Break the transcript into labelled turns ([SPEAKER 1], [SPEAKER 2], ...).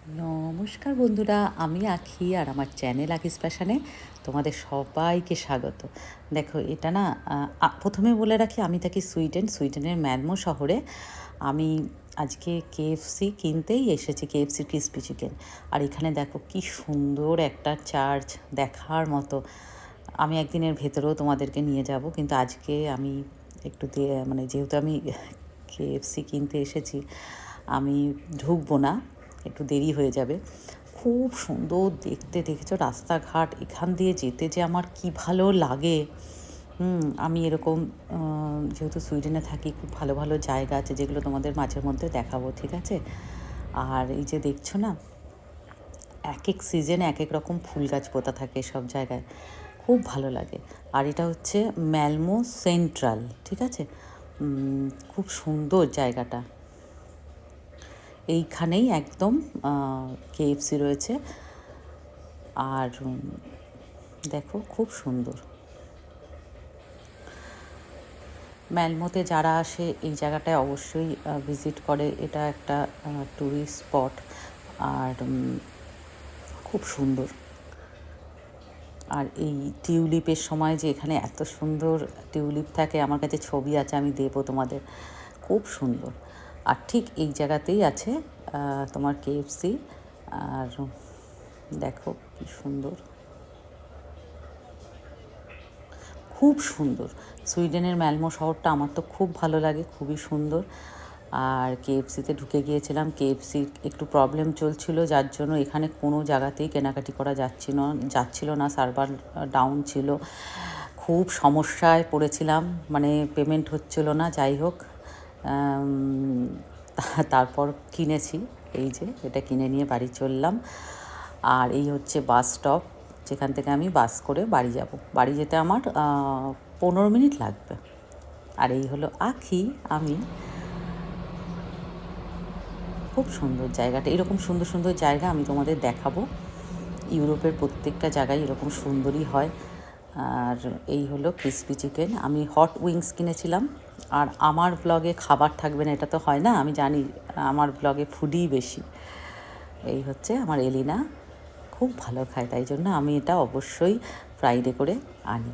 [SPEAKER 1] নমস্কার বন্ধুরা, আমি আঁখি আর আমার চ্যানেল আঁখিস প্যাশনে তোমাদের সবাইকে স্বাগত। দেখো এটা না, প্রথমে বলে রাখি আমি থাকি সুইডেনের ম্যালমো শহরে। আমি আজকে কেএফসি কিনতেই এসেছি, কেএফসির ক্রিসপি চিকেন। আর এখানে দেখো কি সুন্দর একটা চার্চ, দেখার মতো। আমি একদিনের ভেতরেও তোমাদেরকে নিয়ে যাব, কিন্তু আজকে আমি একটু মানে যেহেতু আমি কেএফসি কিনতে এসেছি, আমি ঢুকবো না, একটু দেরি হয়ে যাবে। খুব সুন্দর দেখতে, দেখেছো রাস্তাঘাট, এখান দিয়ে যেতে যে আমার কি ভালো লাগে। আমি এরকম যেহেতু সুইডেনে থাকি, খুব ভালো ভালো জায়গা আছে যেগুলো তোমাদের মাঝের মধ্যে দেখাবো, ঠিক আছে? আর এই যে দেখছো না, এক এক সিজনে এক এক রকম ফুল গাছ পোতা থাকে সব জায়গায়, খুব ভালো লাগে। আর এটা হচ্ছে ম্যালমো সেন্ট্রাল, ঠিক আছে? খুব সুন্দর জায়গাটা। এইখানেই একদম কেএফসি রয়েছে। আর দেখো খুব সুন্দর। ম্যালমোতে যারা আসে এই জায়গাটায় অবশ্যই ভিজিট করে, এটা একটা ট্যুরিস্ট স্পট। আর খুব সুন্দর। আর এই টিউলিপের সময় যে এখানে এত সুন্দর টিউলিপ থাকে, আমার কাছে ছবি আছে, আমি দেবো তোমাদের, খুব সুন্দর। আর ঠিক এই জায়গাতেই আছে তোমার কেএফসি। আর দেখো কি সুন্দর, খুব সুন্দর। সুইডেনের ম্যালমো শহরটা আমার তো খুব ভালো লাগে, খুবই সুন্দর। আর কেএফসিতে ঢুকে গিয়েছিলাম, কেএফসির একটু প্রবলেম চলছিল, যার জন্য এখানে কোনো জায়গাতেই কেনাকাটি করা যাচ্ছিল না, সার্ভার ডাউন ছিল। খুব সমস্যায় পড়েছিলাম, মানে পেমেন্ট হচ্ছিল না। যাই হোক, তারপর কিনেছি, এই যে এটা কিনে নিয়ে বাড়ি চললাম। আর এই হচ্ছে বাস স্টপ, যেখান থেকে আমি বাস করে বাড়ি যাব। বাড়ি যেতে আমার 15 মিনিট লাগবে। আর এই হলো আঁখি, আমি। খুব সুন্দর জায়গাটা, এরকম সুন্দর সুন্দর জায়গা আমি তোমাদের দেখাবো। ইউরোপের প্রত্যেকটা জায়গায় এরকম সুন্দরই হয়। আর এই হলো ক্রিসপি চিকেন, আমি হট উইংস কিনেছিলাম। আর আমার ব্লগে খাবার থাকবে না এটা তো হয় না, আমি জানি আমার ব্লগে ফুডই বেশি। এই হচ্ছে আমার এলিনা, খুব ভালো খায়, তাই জন্য আমি এটা অবশ্যই ফ্রাইডে করে আনি।